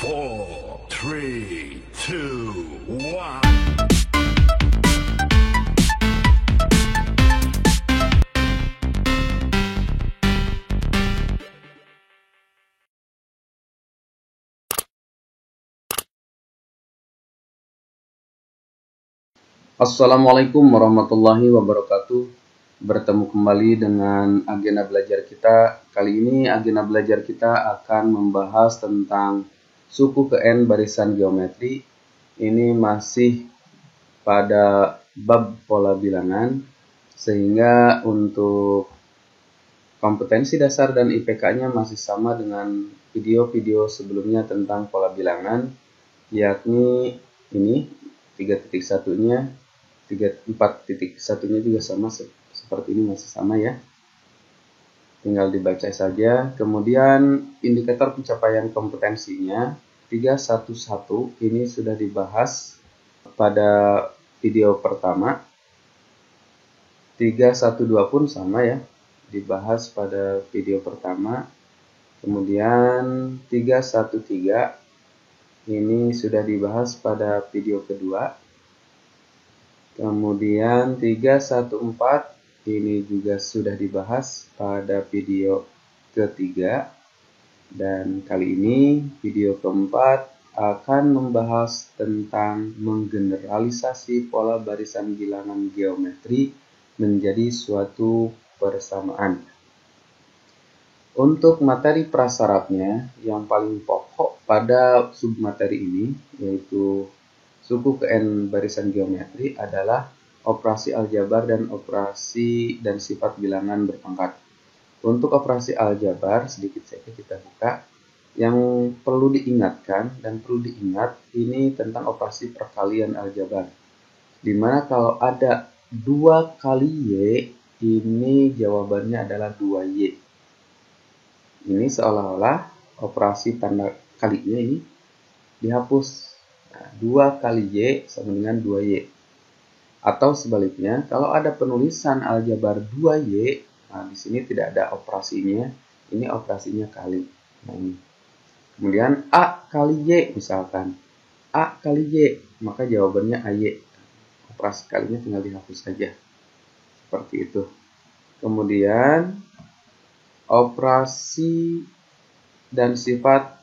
4, 3, 2, 1. Assalamualaikum warahmatullahi wabarakatuh. Bertemu kembali dengan agenda belajar kita. Kali ini agenda belajar kita akan membahas tentang suku ke N barisan geometri. Ini masih pada bab pola bilangan, sehingga untuk kompetensi dasar dan IPK-nya masih sama dengan video-video sebelumnya tentang pola bilangan, yakni ini 3.1-nya, 4.1-nya juga sama seperti ini, masih sama ya. Tinggal dibaca saja. Kemudian indikator pencapaian kompetensinya 311 ini sudah dibahas pada video pertama. 312 pun sama ya, dibahas pada video pertama. Kemudian 313 ini sudah dibahas pada video kedua. Kemudian 314 ini juga sudah dibahas pada video ketiga. Dan kali ini video keempat akan membahas tentang menggeneralisasi pola barisan bilangan geometri menjadi suatu persamaan. Untuk materi prasyaratnya yang paling pokok pada submateri ini, yaitu suku ke N barisan geometri, adalah operasi aljabar dan operasi dan sifat bilangan berpangkat. Untuk operasi aljabar, sedikit saja kita buka. Yang perlu diingatkan dan perlu diingat ini tentang operasi perkalian aljabar. Dimana kalau ada 2 kali Y, ini jawabannya adalah 2Y. Ini seolah-olah operasi tanda kalinya ini dihapus. Nah, 2 kali Y sama dengan 2Y. Atau sebaliknya, kalau ada penulisan aljabar 2Y, nah di sini tidak ada operasinya, ini operasinya kali. Nah, ini. Kemudian A kali Y misalkan. A kali Y, maka jawabannya AY. Operasi kalinya tinggal dihapus saja. Seperti itu. Kemudian operasi dan sifat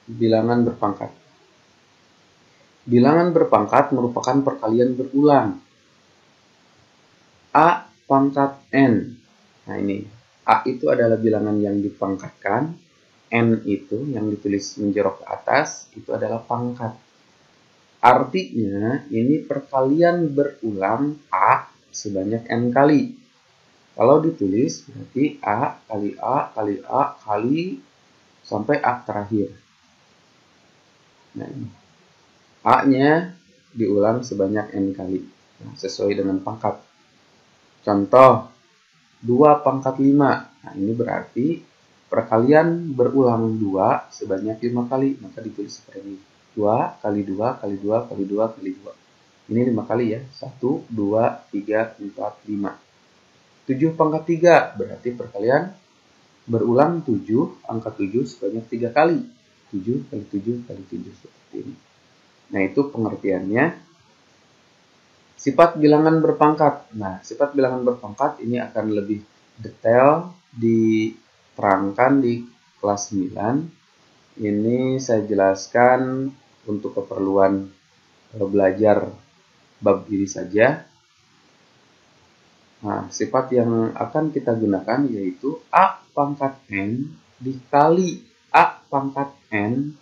bilangan berpangkat. Bilangan berpangkat merupakan perkalian berulang. A pangkat N. Nah ini, A itu adalah bilangan yang dipangkatkan. N itu yang ditulis menjorok ke atas, itu adalah pangkat. Artinya, ini perkalian berulang A sebanyak N kali. Kalau ditulis, berarti A kali A kali A kali sampai A terakhir. Nah ini. A-nya diulang sebanyak N kali, nah, sesuai dengan pangkat. Contoh, 2 pangkat 5. Nah, ini berarti perkalian berulang 2 sebanyak 5 kali, maka ditulis seperti ini. 2 kali 2 kali 2 kali 2 kali 2. Ini 5 kali ya, 1, 2, 3, 4, 5. 7 pangkat 3, berarti perkalian berulang 7, angka 7 sebanyak 3 kali. 7 kali 7 kali 7, seperti ini. Nah, itu pengertiannya. Sifat bilangan berpangkat. Nah, sifat bilangan berpangkat ini akan lebih detail diterangkan di kelas 9. Ini saya jelaskan untuk keperluan belajar bab ini saja. Nah, sifat yang akan kita gunakan yaitu A pangkat N dikali A pangkat N.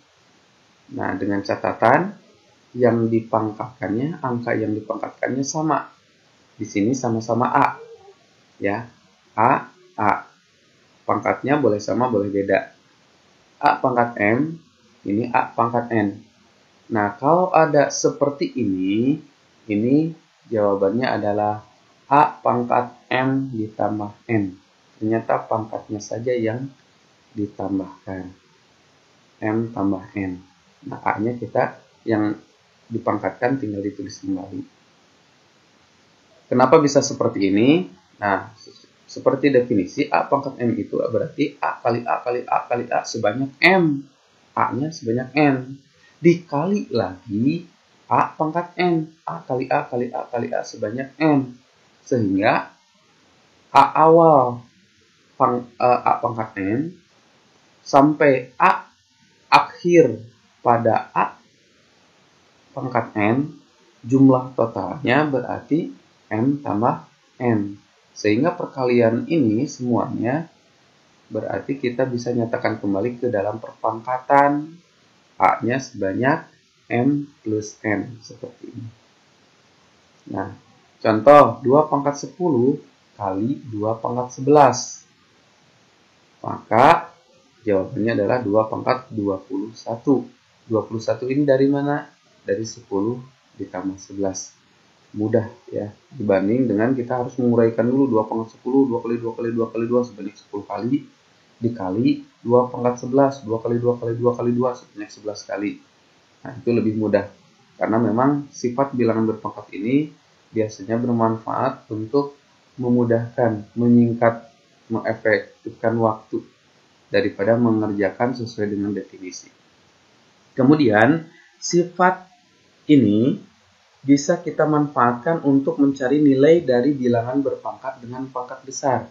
Nah, dengan catatan yang dipangkatkannya, angka yang dipangkatkannya sama. Di sini sama-sama A. Ya, A. Pangkatnya boleh sama, boleh beda. A pangkat M, ini A pangkat N. Nah, kalau ada seperti ini jawabannya adalah A pangkat M ditambah N. Ternyata pangkatnya saja yang ditambahkan. M tambah N. Nah, A-nya kita yang dipangkatkan tinggal ditulis kembali. Kenapa bisa seperti ini? Nah, seperti definisi A pangkat M itu berarti A kali A kali A kali A sebanyak M. A-nya sebanyak N. Dikali lagi A pangkat N. A kali A kali A kali A sebanyak N. Sehingga A awal A pangkat N sampai A akhir pada A pangkat N, jumlah totalnya berarti M tambah N. Sehingga perkalian ini semuanya berarti kita bisa nyatakan kembali ke dalam perpangkatan. A-nya sebanyak M plus N. Seperti ini. Nah, contoh 2 pangkat 10 kali 2 pangkat 11. Maka jawabannya adalah 2 pangkat 21. 21 ini dari mana? Dari 10 ditambah 11. Mudah ya, dibanding dengan kita harus menguraikan dulu 2 pangkat 10, 2 kali 2 kali 2 kali 2 sebanyak 10 kali, dikali 2 pangkat 11, 2 kali 2 kali 2 kali 2 sebanyak 11 kali. Nah, itu lebih mudah. Karena memang sifat bilangan berpangkat ini biasanya bermanfaat untuk memudahkan, menyingkat, mengefektifkan waktu daripada mengerjakan sesuai dengan definisi. Kemudian, sifat ini bisa kita manfaatkan untuk mencari nilai dari bilangan berpangkat dengan pangkat besar.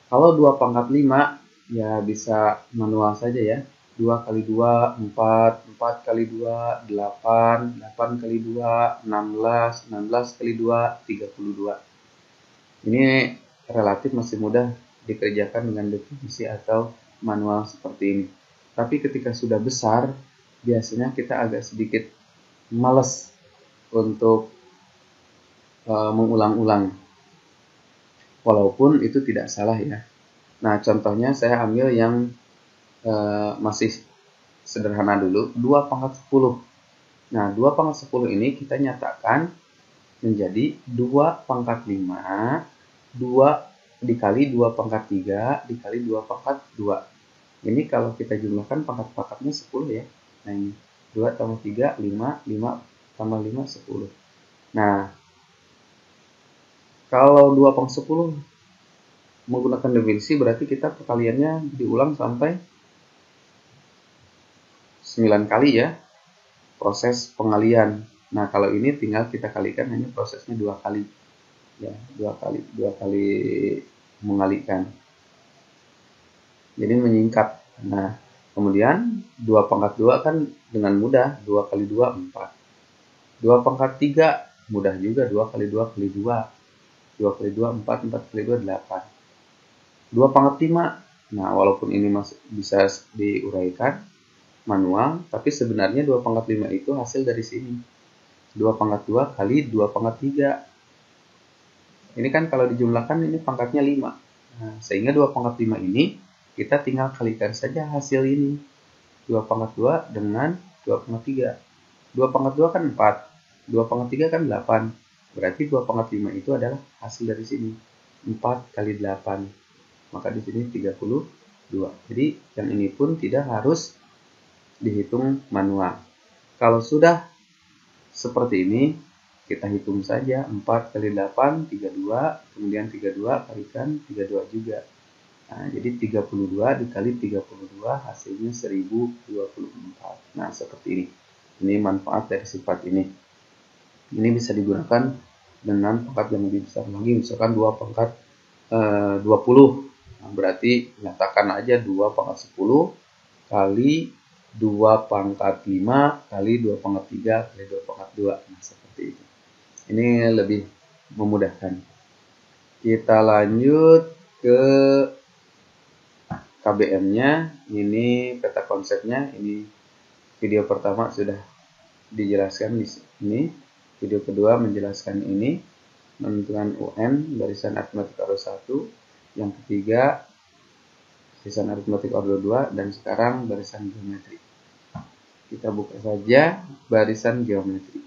Kalau 2 pangkat 5, ya bisa manual saja ya. 2 kali 2, 4, 4 kali 2, 8, 8 kali 2, 16, 16 kali 2, 32. Ini relatif masih mudah dikerjakan dengan definisi atau manual seperti ini. Tapi ketika sudah besar, biasanya kita agak sedikit males untuk mengulang-ulang. Walaupun itu tidak salah ya. Nah, contohnya saya ambil yang masih sederhana dulu, 2 pangkat 10. Nah, 2 pangkat 10 ini kita nyatakan menjadi 2 pangkat 5, 2 dikali 2 pangkat 3, dikali 2 pangkat 2. Ini kalau kita jumlahkan pangkat-pangkatnya 10 ya. Nah, ini 2 tambah 3, 5, 5 tambah 5, 10. Nah, kalau 2 pangkat 10 menggunakan definisi berarti kita perkaliannya diulang sampai 9 kali ya proses pengalian. Nah, kalau ini tinggal kita kalikan, hanya prosesnya 2 kali. Ya, 2 kali mengalikan. Jadi menyingkat. Nah, kemudian 2 pangkat 2 kan dengan mudah, 2 kali 2 4. 2 pangkat 3 mudah juga, 2 kali 2 kali 2. 2 kali 2 4, 4 kali 2 8. 2 pangkat 5. Nah, walaupun ini masih bisa diuraikan manual, tapi sebenarnya 2 pangkat 5 itu hasil dari sini. 2 pangkat 2 kali 2 pangkat 3. Ini kan kalau dijumlahkan ini pangkatnya 5. Nah, sehingga 2 pangkat 5 ini kita tinggal kalikan saja hasil ini. 2 pangkat 2 dengan 2 pangkat 3. 2 pangkat 2 kan 4. 2 pangkat 3 kan 8. Berarti 2 pangkat 5 itu adalah hasil dari sini. 4 kali 8. Maka di sini 32. Jadi yang ini pun tidak harus dihitung manual. Kalau sudah seperti ini, kita hitung saja 4 kali 8, 32, kemudian 32 kalikan 32 juga. Nah, jadi 32 dikali 32 hasilnya 1024. Nah, seperti ini. Ini manfaat dari sifat ini. Ini bisa digunakan dengan pangkat yang lebih besar lagi, misalkan 2 pangkat 20. Nah, berarti nyatakan aja 2 pangkat 10 kali 2 pangkat 5 kali 2 pangkat 3 kali 2 pangkat 2. Nah, seperti itu. Ini lebih memudahkan. Kita lanjut ke KBM-nya. Ini peta konsepnya. Ini video pertama sudah dijelaskan di sini. Video kedua menjelaskan ini. Menentukan UN barisan aritmatik ordo 1. Yang ketiga barisan aritmatik ordo 2. Dan sekarang barisan geometri. Kita buka saja barisan geometri.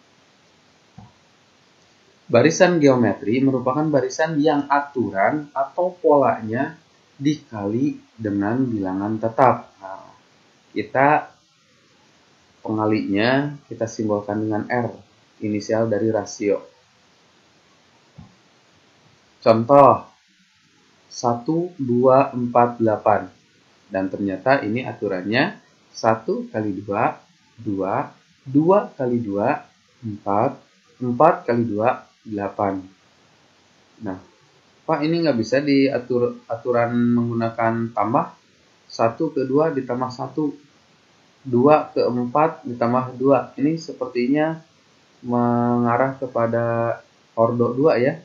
Barisan geometri merupakan barisan yang aturan atau polanya dikali dengan bilangan tetap. Nah, kita pengalinya kita simbolkan dengan R, inisial dari rasio. Contoh 1, 2, 4, 8. Dan ternyata ini aturannya 1 kali 2, 2, 2 kali 2, 4, 4 kali 2, 8. Nah, Pak, ini nggak bisa diatur aturan menggunakan tambah. 1 ke 2 ditambah 1, 2 ke 4 ditambah 2. Ini sepertinya mengarah kepada ordo 2 ya.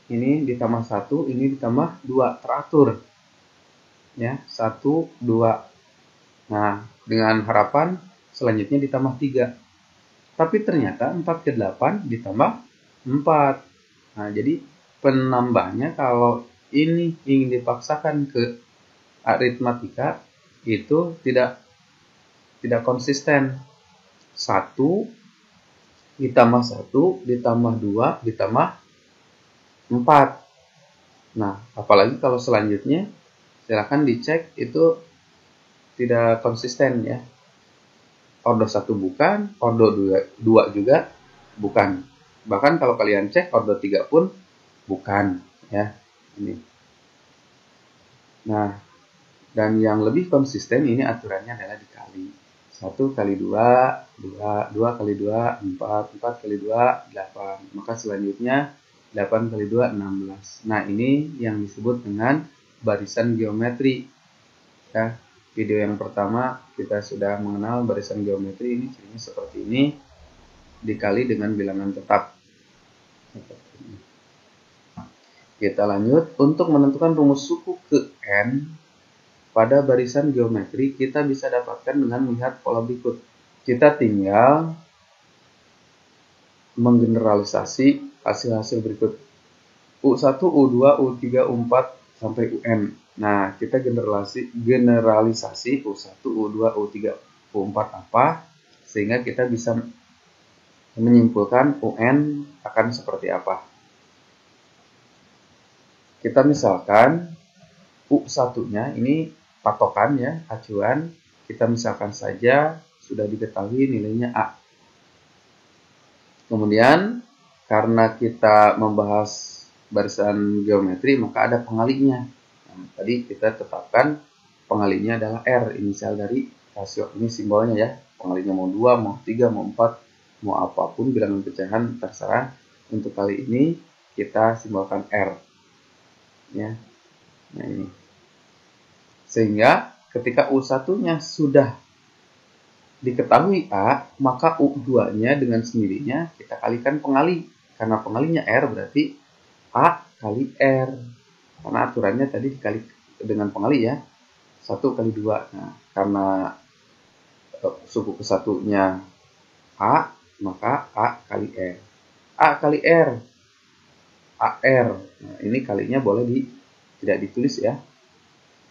Ini ditambah 1, ini ditambah 2, teratur. Ya, 1, 2. Nah, dengan harapan selanjutnya ditambah 3. Tapi ternyata 4 ke 8 ditambah 4. Nah, jadi penambahnya kalau ini ingin dipaksakan ke aritmatika itu tidak konsisten. 1 ditambah 1 ditambah 2 ditambah 4. Nah, apalagi kalau selanjutnya silakan dicek itu tidak konsisten ya. Ordo 1 bukan, ordo 2 juga bukan. Bahkan kalau kalian cek ordo 3 pun bukan ya. Ini. Nah, dan yang lebih konsisten ini aturannya adalah dikali. 1 kali 2, 2, 2 kali 2, 4, 4 kali 2, 8. Maka selanjutnya 8 kali 2, 16. Nah, ini yang disebut dengan barisan geometri. Ya, video yang pertama kita sudah mengenal barisan geometri, ini cirinya seperti ini, dikali dengan bilangan tetap. Kita lanjut, untuk menentukan rumus suku ke N pada barisan geometri kita bisa dapatkan dengan melihat pola berikut. Kita tinggal menggeneralisasi hasil-hasil berikut. U1, U2, U3, U4 sampai UN. Nah, kita generalisasi U1, U2, U3, U4 apa, sehingga kita bisa menyimpulkan UN akan seperti apa. Kita misalkan U1-nya ini patokan ya, acuan. Kita misalkan saja sudah diketahui nilainya A. Kemudian karena kita membahas barisan geometri maka ada pengalinya. Nah, tadi kita tetapkan pengalinya adalah R, inisial dari rasio. Ini simbolnya ya. Pengalinya mau 2, mau 3, mau 4, mau apapun bilangan pecahan terserah. Untuk kali ini kita simbolkan R. Ya. Nah, ini. Sehingga ketika U1-nya sudah diketahui A, maka U2-nya dengan sendirinya kita kalikan pengali. Karena pengalinya R berarti A kali R. Karena aturannya tadi dikali dengan pengali ya. 1 kali 2. Nah, karena suku kesatunya A, maka A kali R. A kali R. AR. Nah, ini kalinya boleh tidak ditulis ya.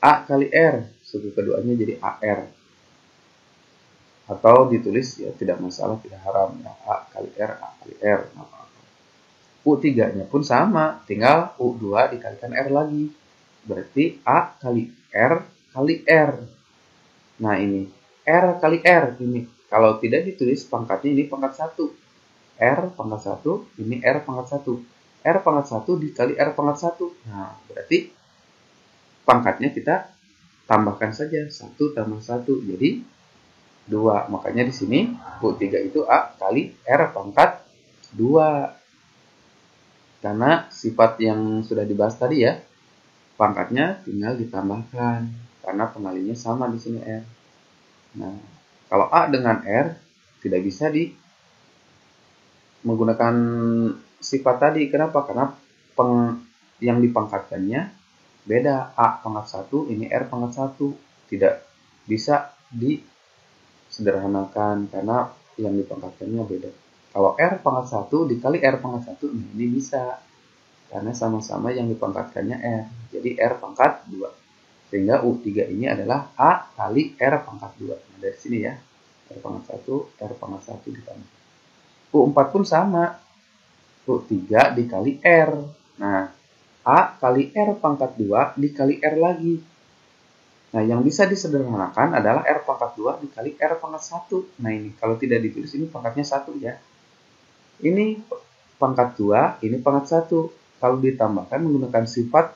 A kali R. Suku keduanya jadi AR. Atau ditulis ya tidak masalah, tidak haram ya. A kali R, A kali R. U3-nya pun sama, tinggal U2 dikalikan R lagi. Berarti A kali R kali R. Nah, ini R kali R. Ini kalau tidak ditulis pangkatnya ini pangkat 1. R pangkat 1, ini R pangkat 1. R pangkat 1 dikali R pangkat 1. Nah, berarti pangkatnya kita tambahkan saja 1 tambah 1 jadi 2. Makanya di sini U3 itu A kali R pangkat 2. Karena sifat yang sudah dibahas tadi ya, pangkatnya tinggal ditambahkan karena pengalinya sama di sini R. Nah, kalau A dengan R tidak bisa menggunakan sifat tadi. Kenapa? Karena yang dipangkatkannya beda. A pangkat 1, ini R pangkat 1. Tidak bisa disederhanakan karena yang dipangkatkannya beda. Kalau R pangkat 1 dikali R pangkat 1, ini bisa. Karena sama-sama yang dipangkatkannya R. Jadi R pangkat 2. Sehingga U3 ini adalah A kali R pangkat 2. Nah, dari sini ya. R pangkat 1, R pangkat 1 ditambah. U4 pun sama. U3 dikali R. Nah, A kali R pangkat 2 dikali R lagi. Nah, yang bisa disederhanakan adalah R pangkat 2 dikali R pangkat 1. Nah, ini kalau tidak ditulis ini pangkatnya 1 ya. Ini pangkat 2, ini pangkat 1. Kalau ditambahkan menggunakan sifat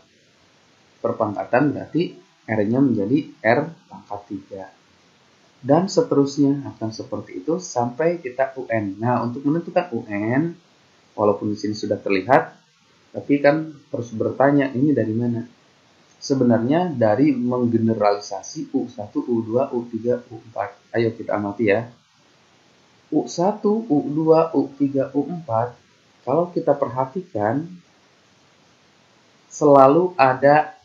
perpangkatan berarti R-nya menjadi R pangkat 3. Dan seterusnya akan seperti itu sampai kita UN. Nah, untuk menentukan UN, walaupun di sini sudah terlihat, tapi kan harus bertanya, ini dari mana? Sebenarnya dari menggeneralisasi U1, U2, U3, U4. Ayo kita amati ya. U1, U2, U3, U4, kalau kita perhatikan, selalu ada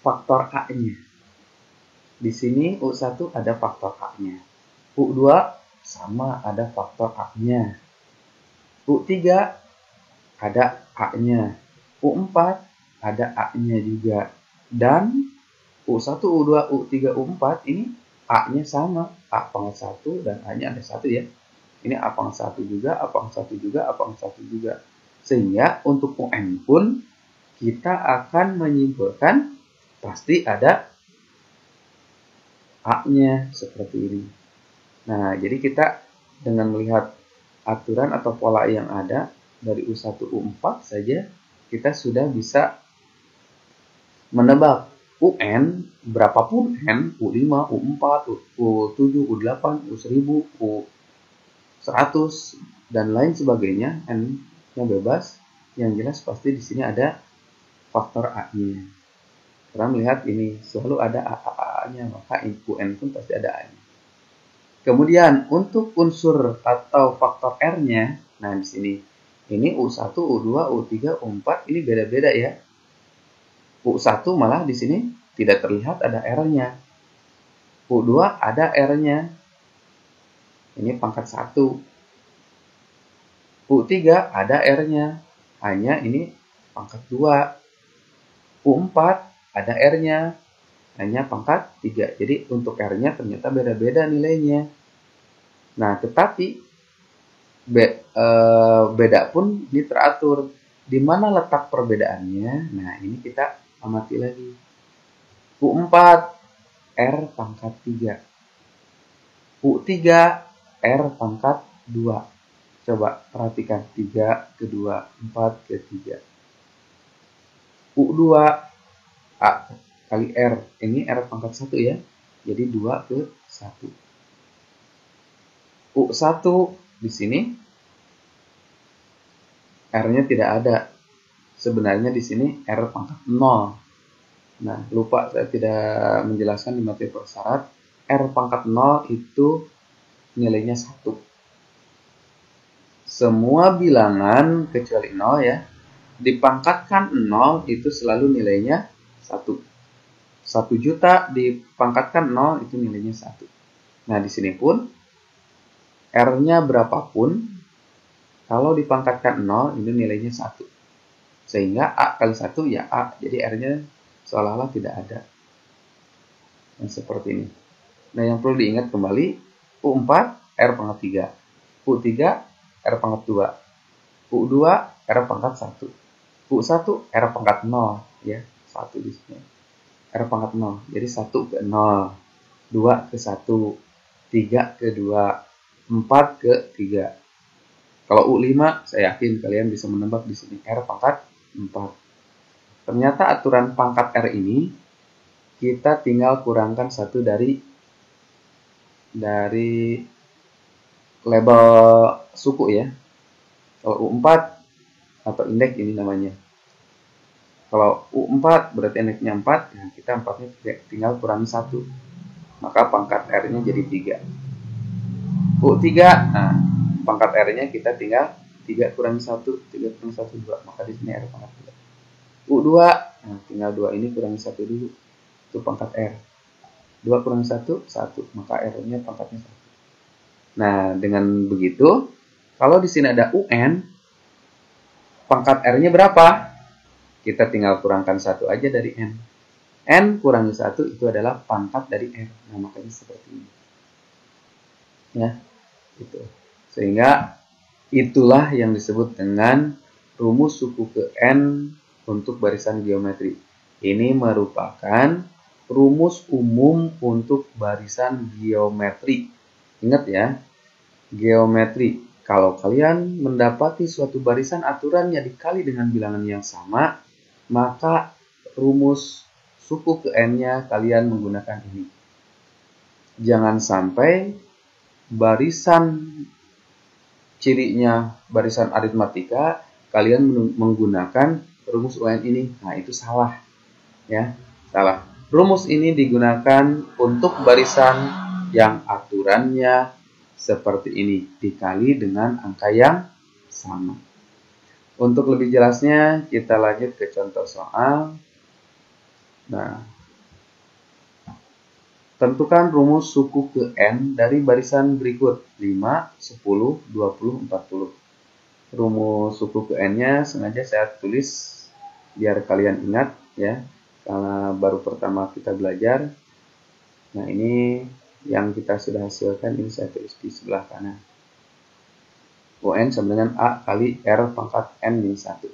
faktor A-nya. Di sini U1 ada faktor A-nya. U2 sama ada faktor A-nya. U3 ada A-nya. U4 ada A-nya juga. Dan U1, U2, U3, U4 ini A-nya sama. A pangkat 1 dan A-nya ada 1 ya. Ini A pangkat 1 juga, A pangkat 1 juga, A pangkat 1 juga. Sehingga untuk UN pun kita akan menyimpulkan pasti ada A-nya seperti ini. Nah, jadi kita dengan melihat aturan atau pola yang ada dari U1, U4 saja, kita sudah bisa menebak UN, berapapun N, U5, U4, U7, U8, U1000, U100, dan lain sebagainya, N-nya bebas, yang jelas pasti di sini ada faktor A-nya. Karena melihat ini selalu ada A-nya, maka UN pun pasti ada A-nya. Kemudian untuk unsur atau faktor R-nya, nah di sini ini U1, U2, U3, U4 ini beda-beda ya. U1 malah di sini tidak terlihat ada R-nya. U2 ada R-nya. Ini pangkat 1. U3 ada R-nya. Hanya ini pangkat 2. U4 ada R-nya, hanya pangkat 3. Jadi untuk R-nya ternyata beda-beda nilainya. Nah, tetapi beda pun ini teratur. Di mana letak perbedaannya? Nah, ini kita amati lagi. U4 R pangkat 3. U3 R pangkat 2. Coba perhatikan 3 ke 2, 4 ke 3. U2 A kali R, ini R pangkat 1 ya, jadi 2 ke 1. U1 di sini R-nya tidak ada. Sebenarnya di sini R pangkat 0. Nah, lupa saya tidak menjelaskan di materi persyarat. R pangkat 0 itu nilainya 1. Semua bilangan kecuali 0 ya, dipangkatkan 0 itu selalu nilainya 1. 1 juta dipangkatkan 0 itu nilainya 1. Nah, di sini pun R-nya berapapun, kalau dipangkatkan 0 itu nilainya 1. Sehingga A kali 1 ya A, jadi R-nya seolah-olah tidak ada. Yang seperti ini. Nah, yang perlu diingat kembali, U4 R pangkat 3, U3 R pangkat 2, U2 R pangkat 1, U1 R pangkat 0 ya, 1 di sini. R pangkat 0. Jadi 1 ke 0, 2 ke 1, 3 ke 2, 4 ke 3. Kalau U5 saya yakin kalian bisa menebak di sini R pangkat 4. Ternyata aturan pangkat R ini kita tinggal kurangkan 1 dari label suku ya. Kalau U4 atau indeks ini namanya. Kalau U4 berarti indeksnya 4, nah kita 4-nya tinggal kurangi 1. Maka pangkat R-nya jadi 3. U3, nah pangkat R-nya kita tinggal 3 kurangi 1, 3 kurangi 1, 2. Maka di sini R pangkat 3. U2, nah tinggal 2 ini kurangi 1 dulu. Itu pangkat R. 2 kurangi 1, 1. Maka R-nya pangkatnya 1. Nah, dengan begitu, kalau di sini ada UN, pangkat R-nya berapa? Kita tinggal kurangkan 1 aja dari N. N kurangi 1 itu adalah pangkat dari R. Nah, makanya seperti ini. Ya, gitu. Sehingga itulah yang disebut dengan rumus suku ke N untuk barisan geometri. Ini merupakan rumus umum untuk barisan geometri. Ingat ya, geometri. Kalau kalian mendapati suatu barisan aturannya dikali dengan bilangan yang sama, maka rumus suku ke N-nya kalian menggunakan ini. jangan sampai barisan cirinya barisan aritmatika kalian menggunakan rumus UN ini. Nah, itu salah ya, salah. Rumus ini digunakan untuk barisan yang aturannya seperti ini dikali dengan angka yang sama. Untuk lebih jelasnya kita lanjut ke contoh soal. Nah, tentukan rumus suku ke N dari barisan berikut 5, 10, 20, 40. Rumus suku ke N-nya sengaja saya tulis biar kalian ingat ya, karena baru pertama kita belajar. Nah, ini yang kita sudah hasilkan, ini saya tulis di sebelah kanan. UN sama dengan A kali R pangkat N-1.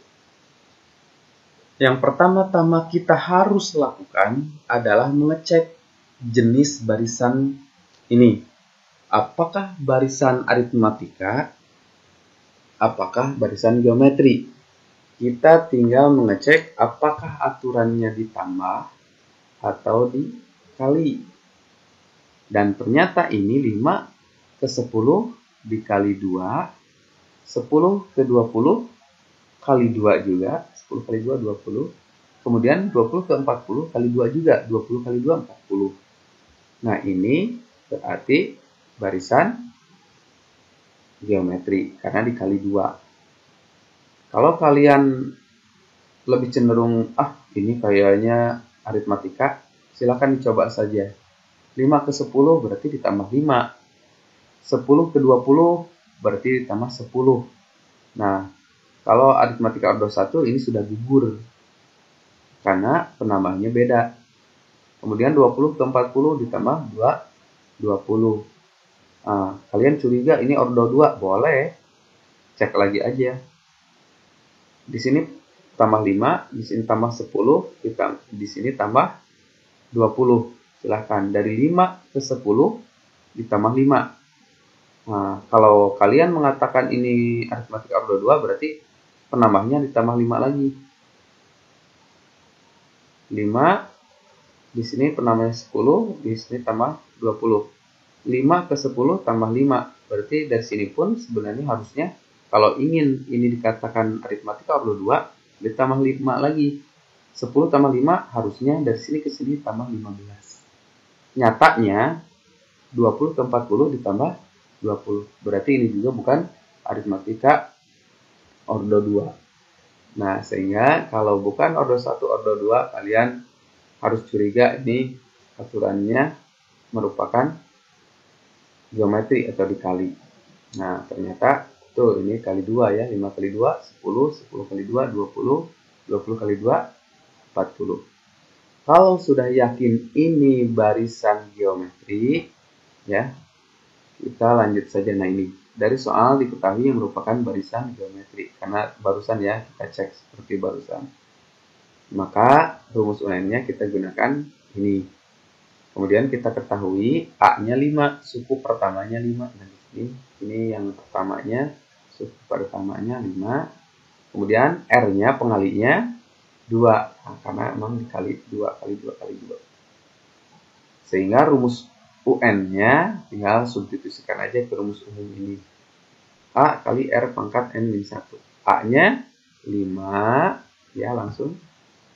Yang pertama-tama kita harus lakukan adalah mengecek jenis barisan ini. Apakah barisan aritmatika? Apakah barisan geometri? Kita tinggal mengecek apakah aturannya ditambah atau dikali. Dan ternyata ini 5 ke 10 dikali 2, 10 ke 20 kali 2 juga, 10 kali 2, 20. Kemudian 20 ke 40 kali 2 juga, 20 kali 2, 40. Nah, ini berarti barisan geometri karena dikali 2. Kalau kalian lebih cenderung, ini kayaknya aritmatika, silakan dicoba saja. 5 ke 10 berarti ditambah 5. 10 ke 20 berarti ditambah 10. Nah, kalau aritmatika ordo 1 ini sudah gugur karena penambahnya beda. Kemudian 20 ke 40 ditambah 20. Nah, kalian curiga ini ordo 2, boleh cek lagi aja. Di sini tambah 5, di sini tambah 10, di sini tambah 20. Silahkan, dari 5 ke 10 ditambah 5. Nah, kalau kalian mengatakan ini aritmatika ordo 2, berarti penambahnya ditambah 5 lagi. 5, di sini penambahnya 10, di sini tambah 20. 5 ke 10 tambah 5. Berarti dari sini pun sebenarnya harusnya kalau ingin ini dikatakan aritmatika ordo 2, ditambah 5 lagi. 10 tambah 5 harusnya dari sini ke sini tambah 15. Nyatanya 20 ke 40 ditambah 20. Berarti ini juga bukan aritmatika ordo 2. Nah, sehingga kalau bukan ordo 1, ordo 2, kalian harus curiga ini aturannya merupakan geometri atau dikali. Nah, ternyata tuh ini kali 2 ya, 5 kali 2, 10, 10 kali 2, 20, 20 kali 2, 40. Kalau sudah yakin ini barisan geometri, ya, kita lanjut saja. Nah, ini dari soal diketahui yang merupakan barisan geometri, karena barusan ya kita cek seperti barusan. Maka rumus UN-nya kita gunakan ini. Kemudian kita ketahui A-nya 5, suku pertamanya 5. Nah, ini yang pertamanya, suku pertamanya 5. Kemudian R-nya pengalinya 2. Nah, karena memang dikali 2 kali 2 kali 2. Sehingga rumus UN-nya tinggal substitusikan aja ke rumus umum ini. A kali R pangkat N-1. A-nya 5, ya langsung.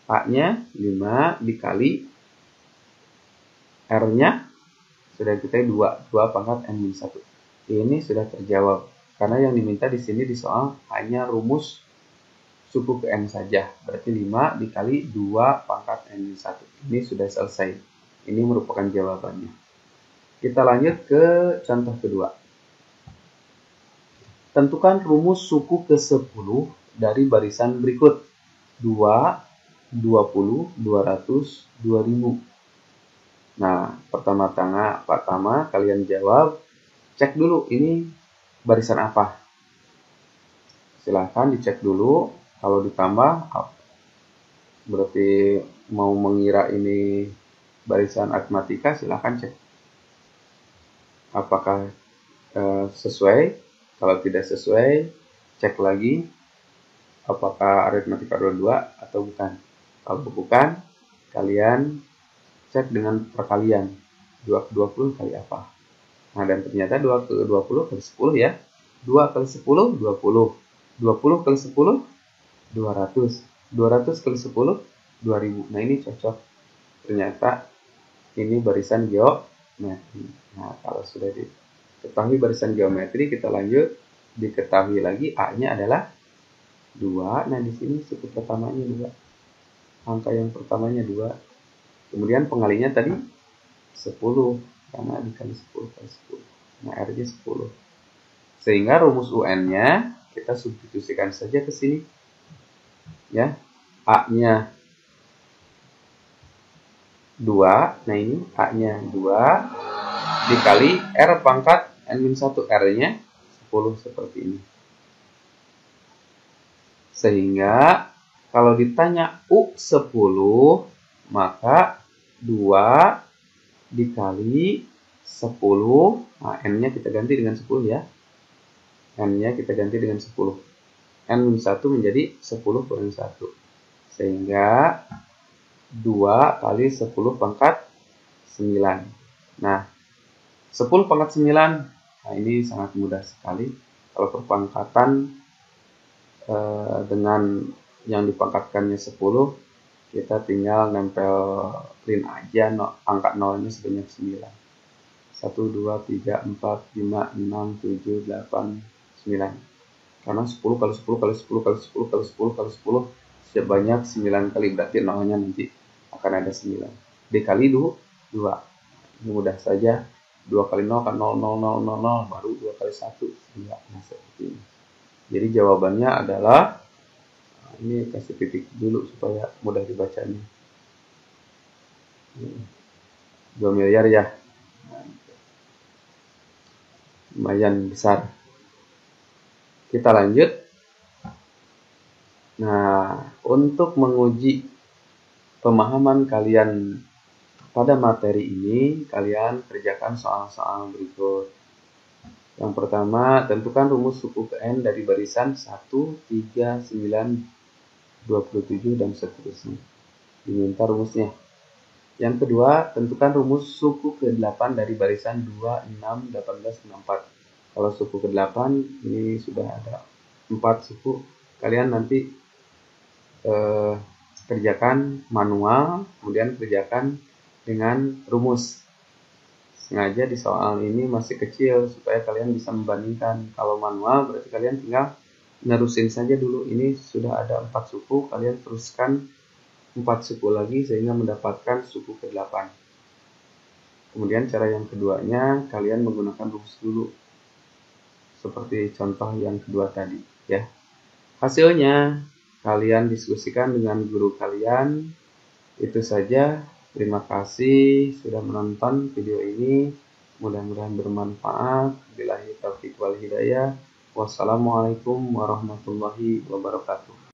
A-nya 5 dikali R-nya sudah kita 2 pangkat N-1. Ini sudah terjawab. Karena yang diminta di sini di soal hanya rumus suku ke N saja. Berarti 5 dikali 2 pangkat N-1. Ini sudah selesai. Ini merupakan jawabannya. Kita lanjut ke contoh kedua. Tentukan rumus suku ke-10 dari barisan berikut. 2, 20, 200, 2000. Nah, pertama kalian jawab, cek dulu ini barisan apa. Silahkan dicek dulu, kalau ditambah berarti mau mengira ini barisan aritmatika, silahkan cek. Apakah sesuai? Kalau tidak sesuai, cek lagi apakah aritmatika ordo 2 atau bukan. Kalau bukan, kalian cek dengan perkalian. 2 ke 20 kali apa? Nah, dan ternyata 2 ke 20 kali 10 ya. 2 kali 10, 20. 20 kali 10, 200. 200 kali 10, 2000. Nah, ini cocok. Ternyata ini barisan geometri. Nah, kalau sudah diketahui barisan geometri, kita lanjut. Diketahui lagi A-nya adalah 2. Nah, di sini suku pertamanya 2. Angka yang pertamanya 2. Kemudian pengalinya tadi 10. Karena dikali 10 kali 10. Nah, R-nya 10. Sehingga rumus UN-nya kita substitusikan saja ke sini. Ya, A-nya 2. Nah, ini A-nya 2 dikali R pangkat N-1. R-nya 10 seperti ini. Sehingga kalau ditanya U10, maka 2 dikali 10. Nah, N-nya kita ganti dengan 10 ya. N-nya kita ganti dengan 10. N-1 menjadi 10 kurang 1. Sehingga 2 kali 10 pangkat 9. Nah, 10 pangkat 9. Nah, ini sangat mudah sekali. Kalau perpangkatan dengan yang dipangkatkannya 10, kita tinggal nempelin aja angka nolnya sebanyak 9. 1, 2, 3, 4, 5, 6, 7, 8, 9. Karena 10 kali 10 kali 10 kali 10 kali 10 kali 10 sebanyak 9 kali, berarti nolnya nanti akan ada 9. Dikali 2. Ini mudah saja. 2 kali 0 kan 0, 0, 0, 0, 0. Baru 2 kali 1. Nah, seperti ini. Jadi jawabannya adalah, ini kasih titik dulu supaya mudah dibacanya. 2 miliar ya. Lumayan besar. Kita lanjut. Nah, untuk menguji pemahaman kalian pada materi ini, kalian kerjakan soal-soal berikut. Yang pertama, tentukan rumus suku ke N dari barisan 1, 3, 9, 27, dan seterusnya. Diminta rumusnya. Yang kedua, tentukan rumus suku ke-8 dari barisan 2, 6, 18, 64. Kalau suku ke-8, ini sudah ada 4 suku. Kalian nanti kerjakan manual, kemudian kerjakan dengan rumus. Sengaja di soal ini masih kecil, supaya kalian bisa membandingkan. Kalau manual, berarti kalian tinggal nerusin saja dulu. Ini sudah ada 4 suku, kalian teruskan 4 suku lagi sehingga mendapatkan suku ke-8. Kemudian cara yang keduanya, kalian menggunakan rumus dulu. Seperti contoh yang kedua tadi, ya. Hasilnya, kalian diskusikan dengan guru kalian. Itu saja. Terima kasih sudah menonton video ini. Mudah-mudahan bermanfaat. Billahi taufiq wal hidayah. Wassalamualaikum warahmatullahi wabarakatuh.